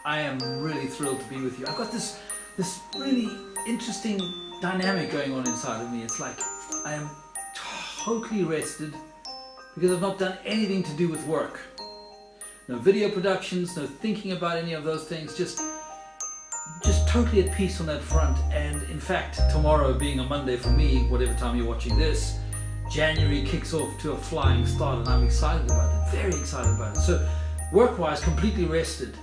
I am really thrilled to be with you. I've got this really interesting dynamic going on inside of me. It's like I am totally rested because I've not done anything to do with work. No video productions, no thinking about any of those things, just totally at peace on that front. And in fact, tomorrow being a Monday for me, whatever time you're watching this, January kicks off to a flying start, and I'm excited about it, very excited about it. So work-wise, completely rested.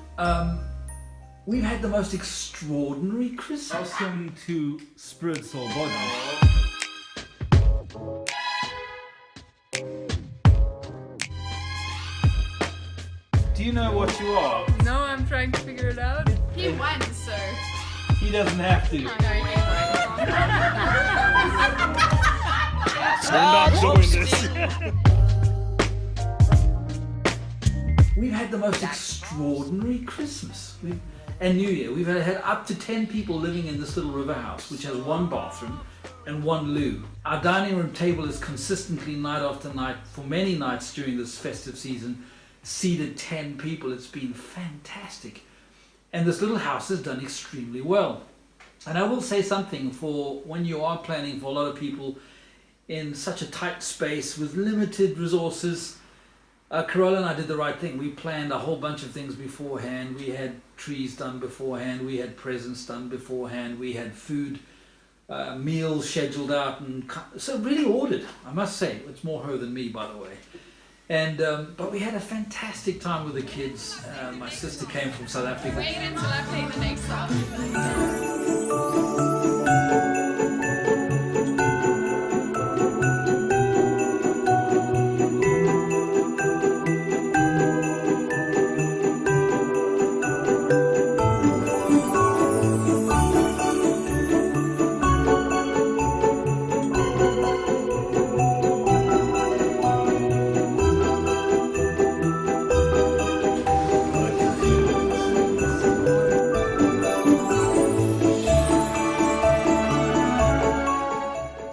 We've had the most extraordinary Christmas. I was coming to spiritual body. Do you know what you are? No, I'm trying to figure it out. He won, so... He doesn't have to. No, he's We're not doing this. We've had the most extraordinary Christmas and New Year. We've had up to 10 people living in this little river house, which has one bathroom and one loo. Our dining room table is consistently, night after night, for many nights during this festive season, seated 10 people. It's been fantastic. And this little house has done extremely well. And I will say something, for when you are planning for a lot of people in such a tight space with limited resources, Carola and I did the right thing. We planned a whole bunch of things beforehand. We had trees done beforehand. We had presents done beforehand. We had food, meals scheduled out, and so really ordered, I must say. It's more her than me, by the way. And but we had a fantastic time with the kids. My sister came from South Africa. Wait until I play the next song.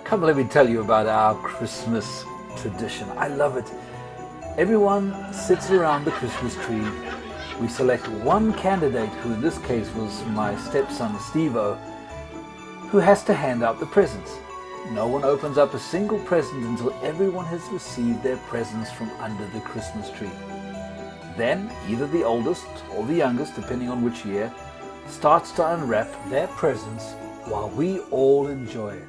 Come, let me tell you about our Christmas tradition. I love it. Everyone sits around the Christmas tree. We select one candidate, who in this case was my stepson Steve-O, who has to hand out the presents. No one opens up a single present until everyone has received their presents from under the Christmas tree. Then either the oldest or the youngest, depending on which year, starts to unwrap their presents while we all enjoy it.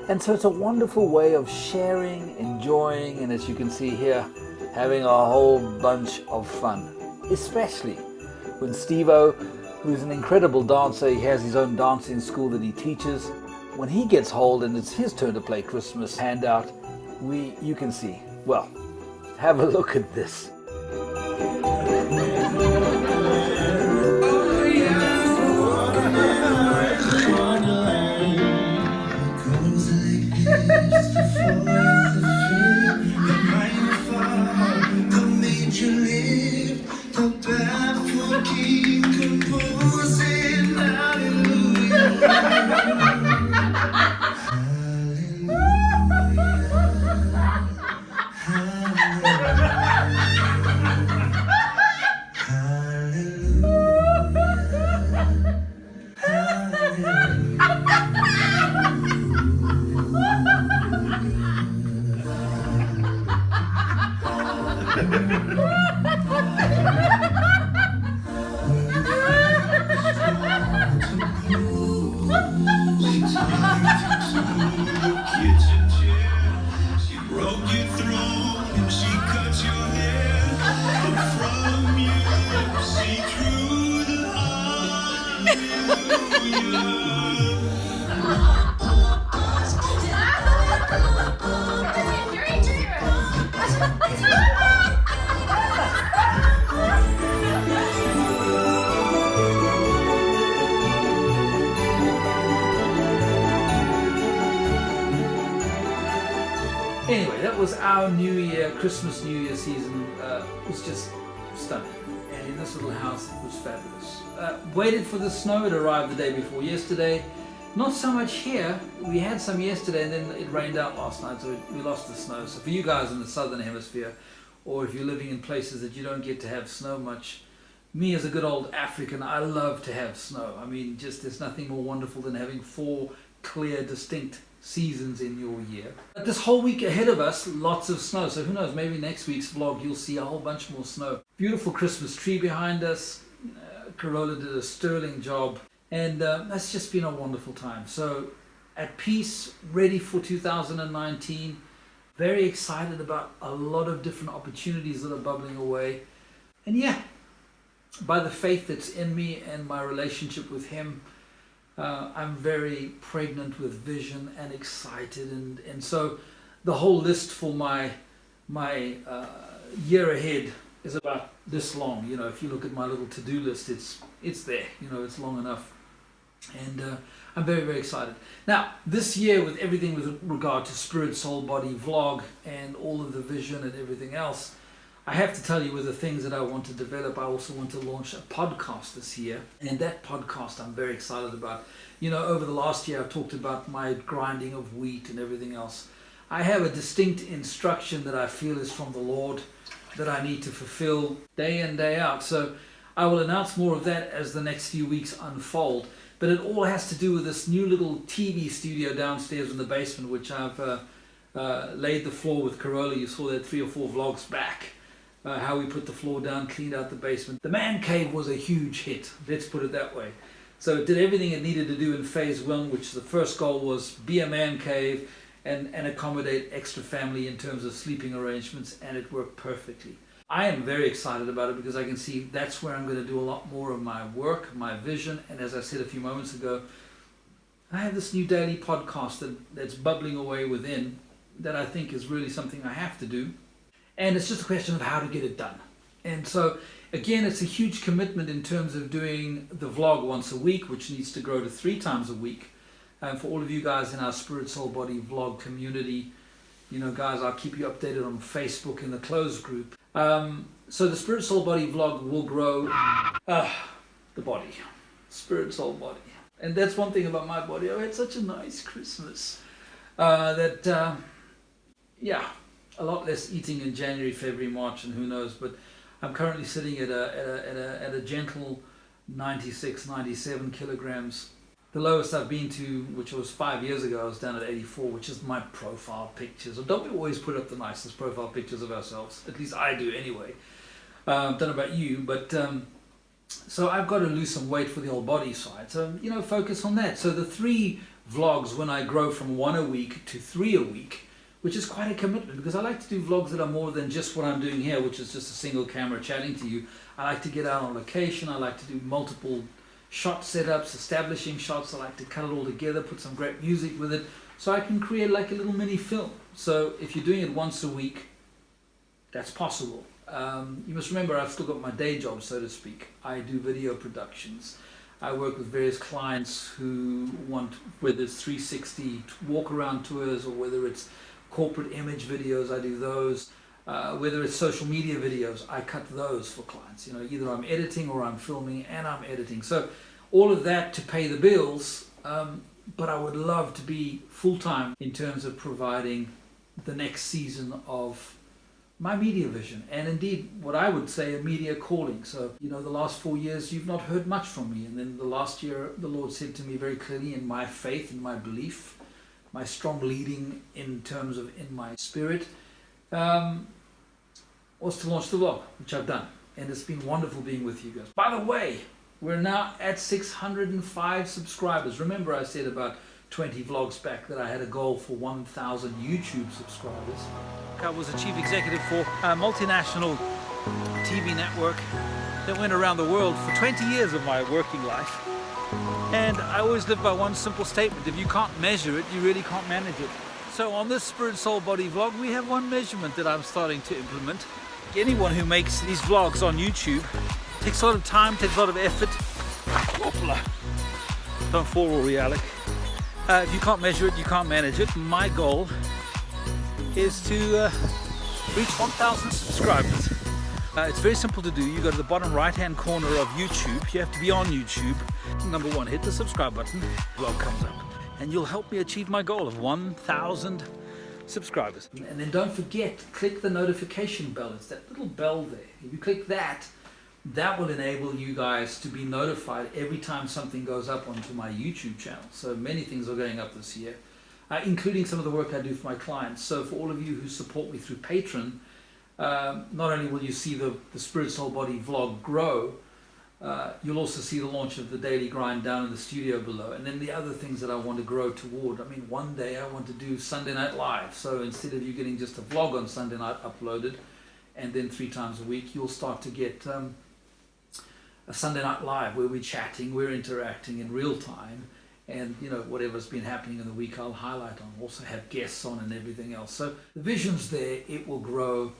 And so it's a wonderful way of sharing, enjoying, and as you can see here, having a whole bunch of fun. Especially when Steve-O, who's an incredible dancer, he has his own dancing school that he teaches, when he gets hold and it's his turn to play Christmas handout, you can see. Well, have a look at this. Anyway, that was our New Year, Christmas New Year season. It was just stunning. And in this little house, it was fabulous. Waited for the snow. It arrived the day before yesterday. Not so much here. We had some yesterday and then it rained out last night, so we lost the snow. So for you guys in the southern hemisphere, or if you're living in places that you don't get to have snow much. Me as a good old African, I love to have snow. I mean, just there's nothing more wonderful than having 4 clear, distinct seasons in your year. But this whole week ahead of us, lots of snow. So who knows, maybe next week's vlog you'll see a whole bunch more snow. Beautiful Christmas tree behind us. Corolla did a sterling job. And that's just been a wonderful time. So at peace, ready for 2019. Very excited about a lot of different opportunities that are bubbling away. And yeah, by the faith that's in me and my relationship with him, I'm very pregnant with vision and excited. And so the whole list for my year ahead is about this long. You know, if you look at my little to-do list, it's there. You know, it's long enough. And I'm very, very excited. Now, this year, with everything with regard to Spirit, Soul, Body vlog and all of the vision and everything else, I have to tell you, with the things that I want to develop, I also want to launch a podcast this year. And that podcast I'm very excited about. You know, over the last year, I've talked about my grinding of wheat and everything else. I have a distinct instruction that I feel is from the Lord that I need to fulfill day in, day out. So I will announce more of that as the next few weeks unfold. But it all has to do with this new little TV studio downstairs in the basement, which I've laid the floor with Corolla. You saw that 3 or 4 vlogs back, how we put the floor down, cleaned out the basement. The man cave was a huge hit, let's put it that way. So it did everything it needed to do in phase 1, which the first goal was be a man cave and accommodate extra family in terms of sleeping arrangements, and it worked perfectly. I am very excited about it because I can see that's where I'm going to do a lot more of my work, my vision. And as I said a few moments ago, I have this new daily podcast that's bubbling away within that I think is really something I have to do. And it's just a question of how to get it done. And so, again, it's a huge commitment in terms of doing the vlog once a week, which needs to grow to 3 times a week. And for all of you guys in our Spirit, Soul, Body vlog community, you know, guys, I'll keep you updated on Facebook in the closed group. So the Spirit, Soul, Body vlog will grow the body. Spirit, Soul, Body. And that's one thing about my body. I had such a nice Christmas yeah, a lot less eating in January, February, March, and who knows. But I'm currently sitting at a gentle 96, 97 kilograms. The lowest I've been to, which was 5 years ago, I was down at 84, which is my profile pictures. Or don't we always put up the nicest profile pictures of ourselves? At least I do anyway. Don't know about you, but so I've got to lose some weight for the old body side. So, you know, focus on that. So the 3 vlogs, when I grow from 1 a week to 3 a week, which is quite a commitment, because I like to do vlogs that are more than just what I'm doing here, which is just a single camera chatting to you. I like to get out on location. I like to do multiple shot setups, establishing shots. I like to cut it all together, put some great music with it, so I can create like a little mini film. So if you're doing it once a week, that's possible. You must remember, I've still got my day job, so to speak. I do video productions. I work with various clients who want, whether it's 360 walk around tours or whether it's corporate image videos, I do those. Whether it's social media videos, I cut those for clients. You know, either I'm editing or I'm filming and I'm editing. So all of that to pay the bills, but I would love to be full-time in terms of providing the next season of my media vision, and indeed what I would say a media calling. So, you know, the last 4 years you've not heard much from me, and then the last year the Lord said to me very clearly, in my faith, in my belief, my strong leading in terms of in my spirit, was to launch the vlog, which I've done, and it's been wonderful being with you guys. By the way, we're now at 605 subscribers. Remember I said about 20 vlogs back that I had a goal for 1,000 YouTube subscribers. I was a chief executive for a multinational TV network that went around the world for 20 years of my working life. And I always live by one simple statement: if you can't measure it, you really can't manage it. So on this Spirit, Soul, Body vlog, we have one measurement that I'm starting to implement. Anyone who makes these vlogs on YouTube takes a lot of time, takes a lot of effort. Whoopla. Don't fall, Rory, Alec. If you can't measure it, you can't manage it. My goal is to reach 1,000 subscribers. It's very simple to do. You go to the bottom right-hand corner of YouTube. You have to be on YouTube. Number 1, hit the subscribe button. Vlog comes up. And you'll help me achieve my goal of 1,000 subscribers. And then don't forget, click the notification bell. It's that little bell there. If you click that, that will enable you guys to be notified every time something goes up onto my YouTube channel. So many things are going up this year, including some of the work I do for my clients. So for all of you who support me through Patreon, not only will you see the Spirit, Soul, Body vlog grow, you'll also see the launch of the Daily Grind down in the studio below. And then the other things that I want to grow toward. I mean, one day I want to do Sunday Night Live. So instead of you getting just a vlog on Sunday night uploaded, and then 3 times a week, you'll start to get a Sunday Night Live where we're chatting, we're interacting in real time, and you know, whatever's been happening in the week I'll highlight on. Also have guests on and everything else. So the vision's there, it will grow.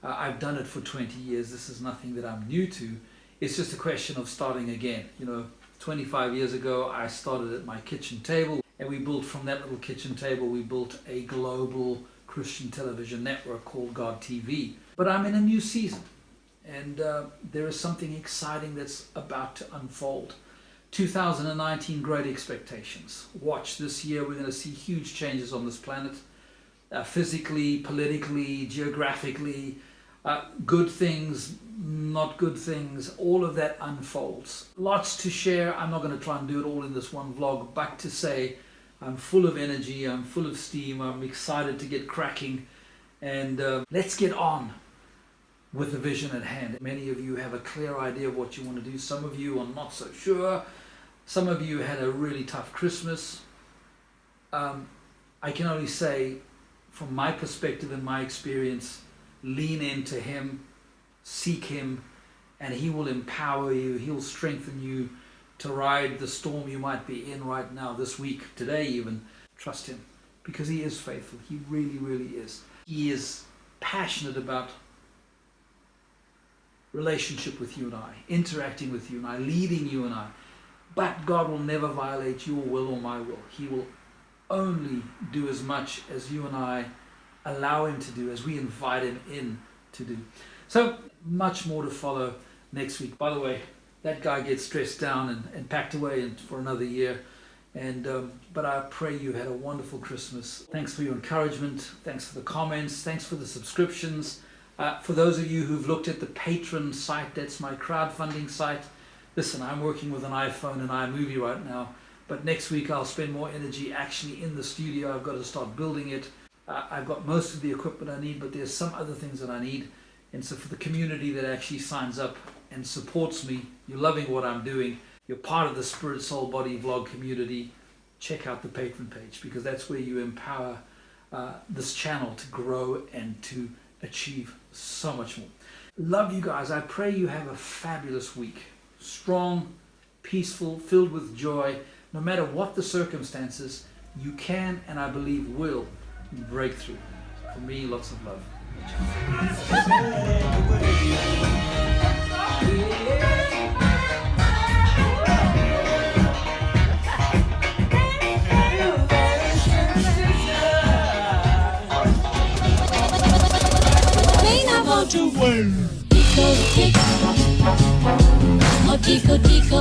I've done it for 20 years. This is nothing that I'm new to. It's just a question of starting again. You know, 25 years ago I started at my kitchen table, and we built from that little kitchen table, we built a global Christian television network called God TV. But I'm in a new season. And there is something exciting that's about to unfold. 2019, great expectations. Watch this year, we're going to see huge changes on this planet. Physically, politically, geographically, good things, not good things, all of that unfolds. Lots to share. I'm not going to try and do it all in this one vlog, but to say I'm full of energy, I'm full of steam, I'm excited to get cracking, and let's get on with the vision at hand. Many of you have a clear idea of what you want to do. Some of you are not so sure. Some of you had a really tough Christmas. I can only say, from my perspective and my experience, lean into Him, seek Him, and He will empower you. He'll strengthen you to ride the storm you might be in right now, this week, today even. Trust Him, because He is faithful. He really, really is. He is passionate about relationship with you and I, interacting with you and I, leading you and I. But God will never violate your will or my will. He will only do as much as you and I allow Him to do, as we invite Him in to do. So much more to follow next week. By the way, that guy gets stressed down and packed away for another year. But I pray you had a wonderful Christmas. Thanks for your encouragement. Thanks for the comments. Thanks for the subscriptions. For those of you who've looked at the Patreon site, that's my crowdfunding site. Listen, I'm working with an iPhone and iMovie right now, but next week I'll spend more energy actually in the studio. I've got to start building it. I've got most of the equipment I need, but there's some other things that I need. And so for the community that actually signs up and supports me, you're loving what I'm doing, you're part of the Spirit, Soul, Body vlog community, check out the Patreon page, because that's where you empower this channel to grow and to achieve so much more. Love you guys. I pray you have a fabulous week. Strong, peaceful, filled with joy. No matter what the circumstances, you can, and I believe will, break through. For me, lots of love. To win. Eco tick,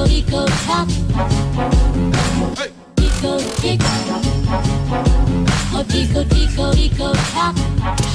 eco tock. Eco tick, eco tock.